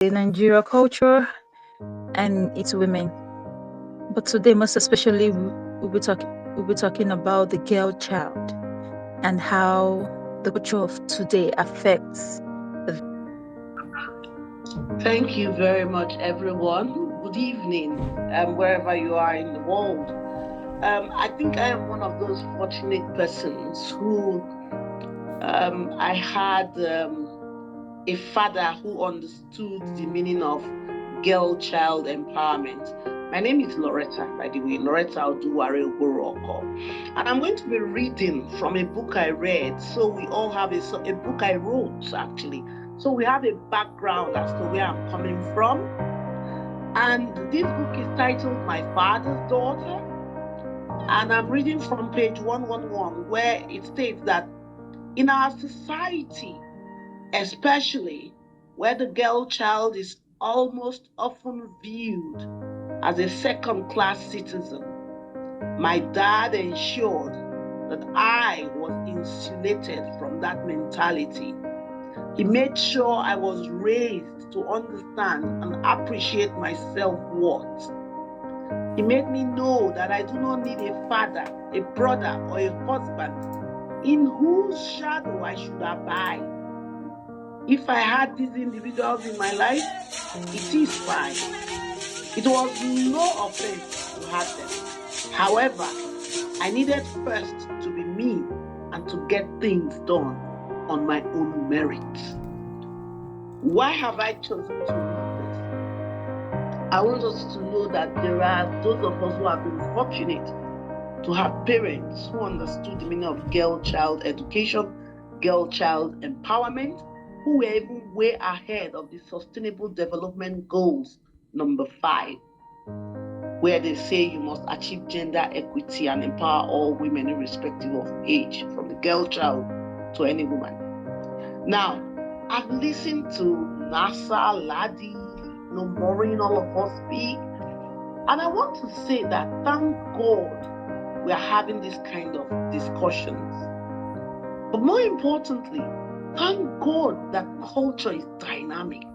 the Nigeria culture and its women. But today, most especially, we'll be talking about the girl child and how the culture of today affects. Thank you very much, everyone. Good evening, wherever you are in the world. I think I am one of those fortunate persons who I had a father who understood the meaning of girl child empowerment. My name is Loretta, by the way, Loretta Ogboro-Okor. And I'm going to be reading from a book I read. So we all have a book I wrote, actually. So we have a background as to where I'm coming from. And this book is titled My Father's Daughter. And I'm reading from page 111, where it states that in our society, especially where the girl child is almost often viewed as a second-class citizen, my dad ensured that I was insulated from that mentality. He made sure I was raised to understand and appreciate my self-worth. He made me know that I do not need a father, a brother, or a husband in whose shadow I should abide. If I had these individuals in my life, it is fine. It was no offense to have them. However, I needed first to be me and to get things done on my own merits. Why have I chosen to read this? I want us to know that there are those of us who have been fortunate to have parents who understood the meaning of girl child education, girl child empowerment, who were even way ahead of the Sustainable Development Goals number 5, where they say you must achieve gender equity and empower all women irrespective of age, from the girl child to any woman. Now, I've listened to Nasah, Ladi, Maureen, all of us speak, and I want to say that thank God we are having this kind of discussions. But more importantly, thank God that culture is dynamic.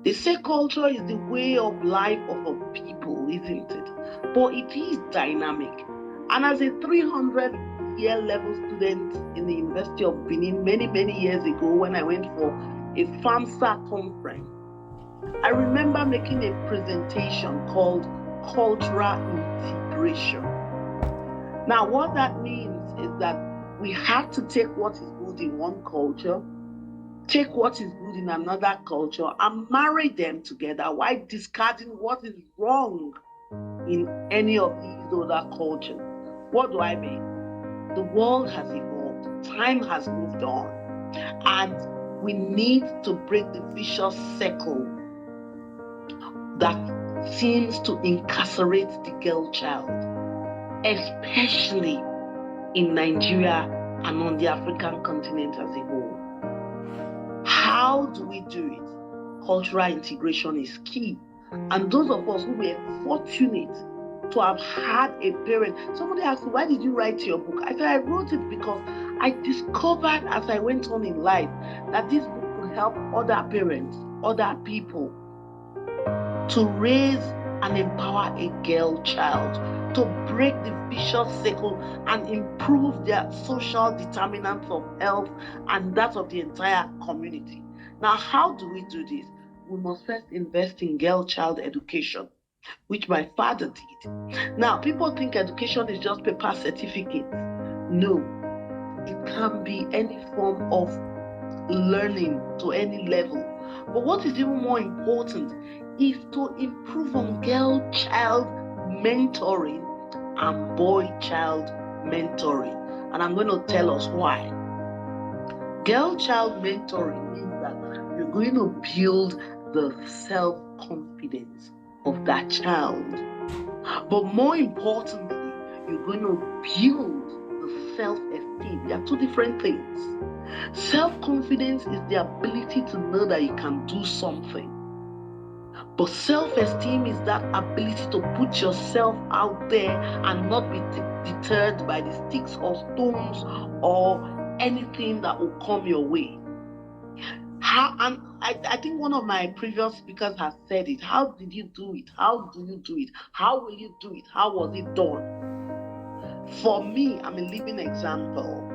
They say culture is the way of life of a people, isn't it? But it is dynamic. And as a 300-year level student in the University of Benin many years ago, when I went for a FAMSA conference, I remember making a presentation called Cultural Integration. Now, what that means is that we have to take what is good in one culture, take what is good in another culture, and marry them together while discarding what is wrong in any of these other cultures. What do I mean? The world has evolved, time has moved on, and we need to break the vicious circle that seems to incarcerate the girl child, especially in Nigeria and on the African continent as a whole. How do we do it? Cultural integration is key. And those of us who were fortunate to have had a parent, somebody asked me, why did you write your book? I said, I wrote it because I discovered as I went on in life that this book will help other parents, other people to raise and empower a girl child, to break the vicious cycle and improve their social determinants of health and that of the entire community. Now, how do we do this? We must first invest in girl child education, which my father did. Now, people think education is just paper certificates. No, it can be any form of learning to any level. But what is even more important is to improve on girl child mentoring and boy child mentoring. And I'm going to tell us why. Girl child mentoring means that you're going to build the self-confidence of that child. But more importantly, you're going to build the self-esteem. They are two different things. Self-confidence is the ability to know that you can do something. But self-esteem is that ability to put yourself out there and not be deterred by the sticks or stones or anything that will come your way. How, and I think one of my previous speakers has said it. How did you do it? How do you do it? How will you do it? How was it done? For me, I'm a living example.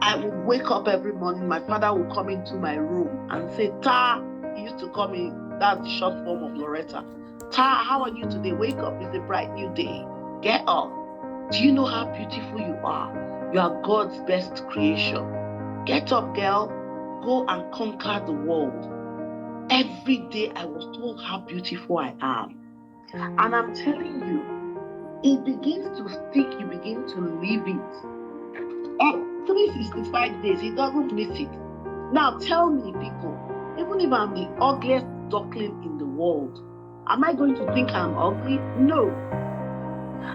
I would wake up every morning. My father would come into my room and say, Ta, he used to call me, that's the short form of Loretta. Ta, how are you today? Wake up, it's a bright new day. Get up. Do you know how beautiful you are? You are God's best creation. Get up, girl. Go and conquer the world. Every day I was told how beautiful I am. And I'm telling you, it begins to stick, you begin to live it. And 365 days, he doesn't miss it. Now tell me, people, even if I'm the ugliest duckling in the world, am I going to think I'm ugly? No.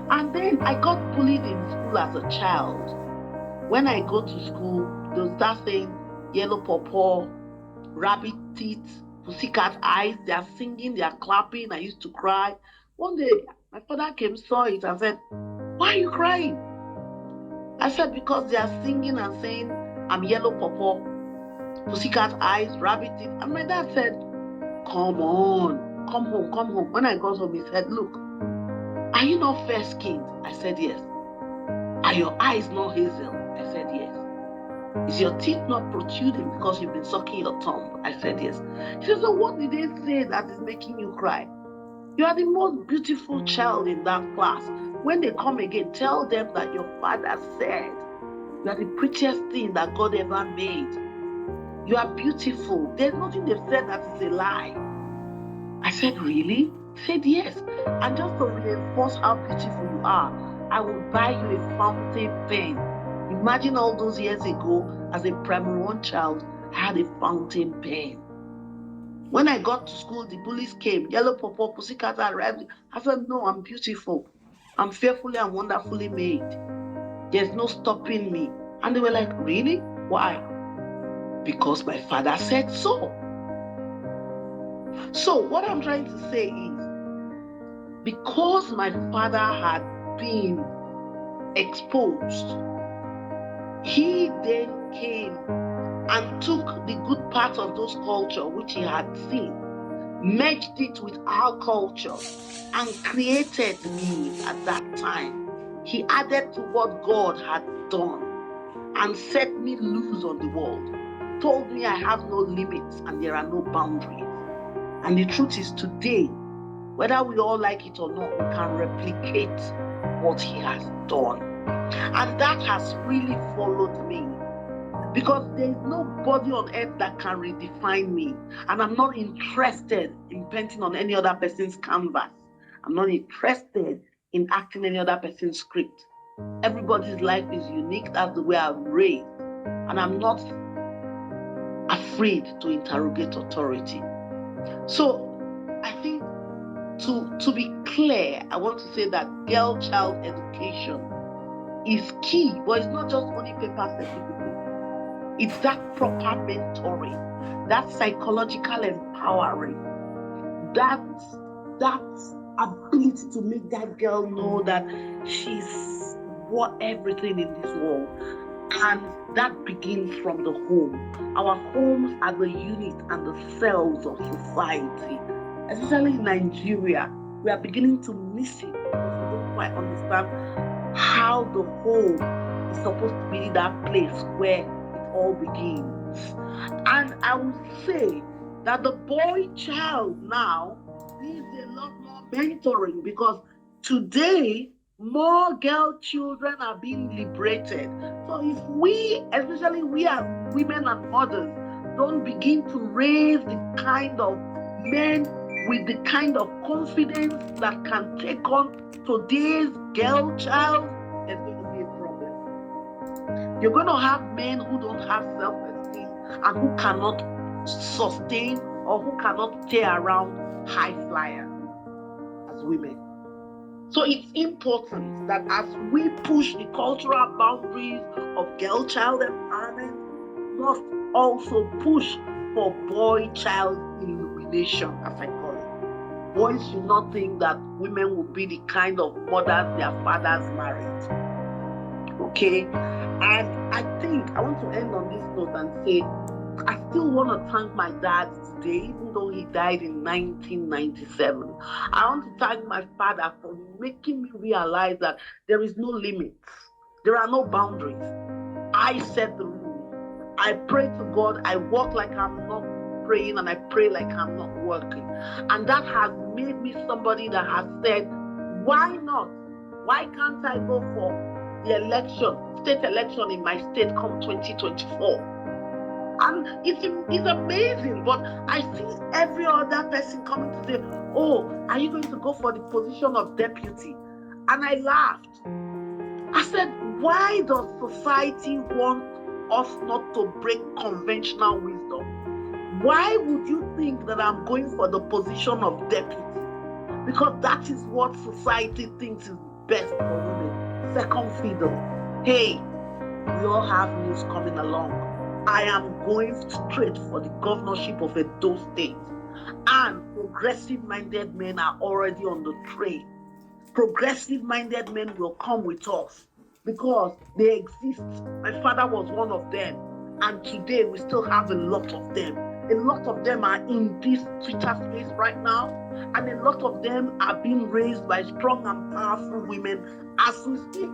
And then I got bullied in school as a child. When I go to school, they'll start saying yellow pawpaw, rabbit teeth, pussycat eyes. They are singing, they are clapping. I used to cry. One day, my father came, saw it, and said, "Why are you crying?" I said, "Because they are singing and saying I'm yellow pawpaw, pussycat eyes, rabbit teeth." And my dad said, "Come on, come home, come home." When I got home, he said, "Look, are you not fair-skinned?" I said, "Yes." "Are your eyes not hazel?" I said, "Yes." "Is your teeth not protruding because you've been sucking your thumb?" I said, "Yes." He said, "So what did they say that is making you cry? You are the most beautiful child in that class. When they come again, tell them that your father said you are the prettiest thing that God ever made. You are beautiful. There's nothing they've said that is a lie." I said, "Really?" He said, "Yes. And just to reinforce how beautiful you are, I will buy you a fountain pen." Imagine all those years ago, as a primary one child, I had a fountain pen. When I got to school, the bullies came, yellow pawpaw, pussycat arrived. I said, "No, I'm beautiful. I'm fearfully and wonderfully made. There's no stopping me." And they were like, "Really? Why?" "Because my father said so." So what I'm trying to say is, because my father had been exposed, he then came and took the good part of those culture which he had seen, merged it with our culture, and created me at that time. He added to what God had done and set me loose on the world, told me I have no limits and there are no boundaries. And the truth is, today, whether we all like it or not, we can replicate what he has done. And that has really followed me, because there is nobody on earth that can redefine me. And I'm not interested in painting on any other person's canvas. I'm not interested in acting any other person's script. Everybody's life is unique. That's the way I'm raised. And I'm not afraid to interrogate authority. So I think, to be clear, I want to say that girl-child education is key, but it's not just only paper certificate. It's that proper mentoring, that psychological empowering, that ability to make that girl know that she's worth everything in this world. And that begins from the home. Our homes are the unit and the cells of society. Especially in Nigeria, we are beginning to miss it because we don't quite understand how the home is supposed to be that place where it all begins. And I would say that the boy child now needs a lot more mentoring, because today more girl children are being liberated. So if we, especially we as women and mothers, don't begin to raise the kind of men with the kind of confidence that can take on today's girl child, there's going to be a problem. You're going to have men who don't have self-esteem and who cannot sustain or who cannot stay around high flyers as women. So it's important that as we push the cultural boundaries of girl child empowerment, we must also push for boy child illumination, as I call it. Boys should not think that women will be the kind of mothers their fathers married. Okay? And I think I want to end on this note and say, I still want to thank my dad today, even though he died in 1997. I want to thank my father for making me realize that there is no limits. There are no boundaries. I set the rule. I pray to God. I walk like I'm not praying, and I pray like I'm not working. And that has made me somebody that has said, why not? Why can't I go for the election, state election in my state come 2024? And it's amazing, but I see every other person coming to say, oh, are you going to go for the position of deputy? And I laughed. I said, why does society want us not to break conventional wisdom? Why would you think that I'm going for the position of deputy? Because that is what society thinks is best for women. Second fiddle. Hey, we all have news coming along. I am going straight for the governorship of Edo State. And progressive-minded men are already on the train. Progressive-minded men will come with us because they exist. My father was one of them. And today we still have a lot of them. A lot of them are in this Twitter space right now. And a lot of them are being raised by strong and powerful women as we speak.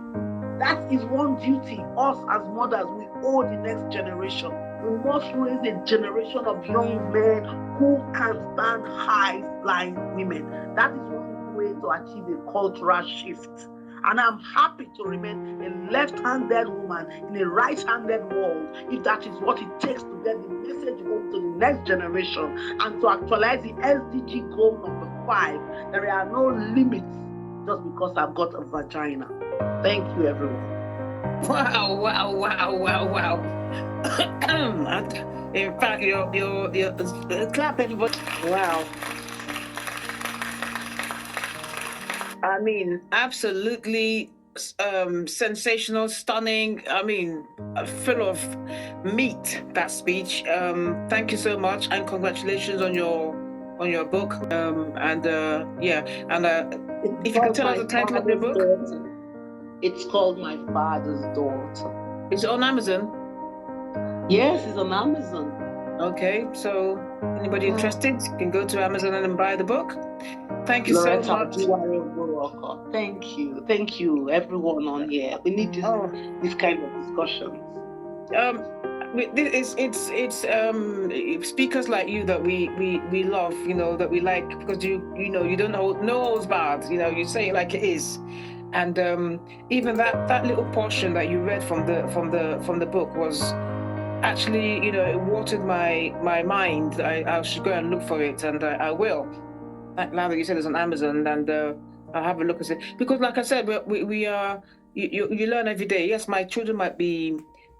That is one duty us as mothers, we owe the next generation. We must raise a generation of young men who can stand high-flying women. That is one way to achieve a cultural shift. And I'm happy to remain a left-handed woman in a right-handed world, if that is what it takes to get the message home to the next generation and to actualize the SDG goal number 5. There are no limits just because I've got a vagina. Thank you, everyone. Wow. In fact, you're clap, everybody. Wow. I mean, absolutely sensational, stunning. I mean, full of meat, that speech. Thank you so much, and congratulations on your book. If you could tell us the title of your book. Daughter. It's called My Father's Daughter. Is it on Amazon? Yes, it's on Amazon. Okay, so anybody interested can go to Amazon and buy the book. Thank you Loretta so much. Ogboro-Okor. Thank you, everyone on here. We need this kind of discussion. It's speakers like you that we love, that we like, because you don't hold no holds barred. You say it like it is. And even that little portion that you read from the book was actually, it watered my mind. I should go and look for it, and I will. Now that you said it's on Amazon, and I'll have a look at it. Because, like I said, we are you learn every day. Yes, my children might be,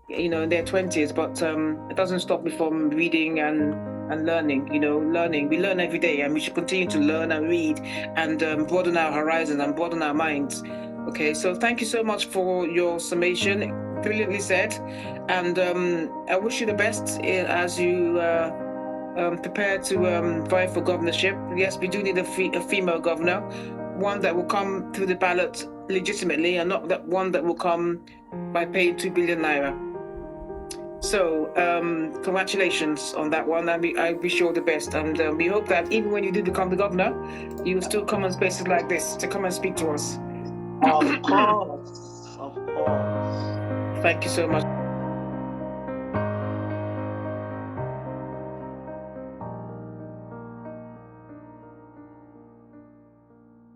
in their 20s, but it doesn't stop me from reading and learning. Learning. We learn every day, and we should continue to learn and read and broaden our horizons and broaden our minds. Okay, so thank you so much for your summation. Brilliantly said, and I wish you the best as you prepare to vie for governorship. Yes, we do need a female governor, one that will come through the ballot legitimately, and not that one that will come by paying 2 billion naira. So congratulations on that one. I wish you all the best, and we hope that even when you do become the governor, you will still come on spaces like this to come and speak to us. Of course. Thank you so much.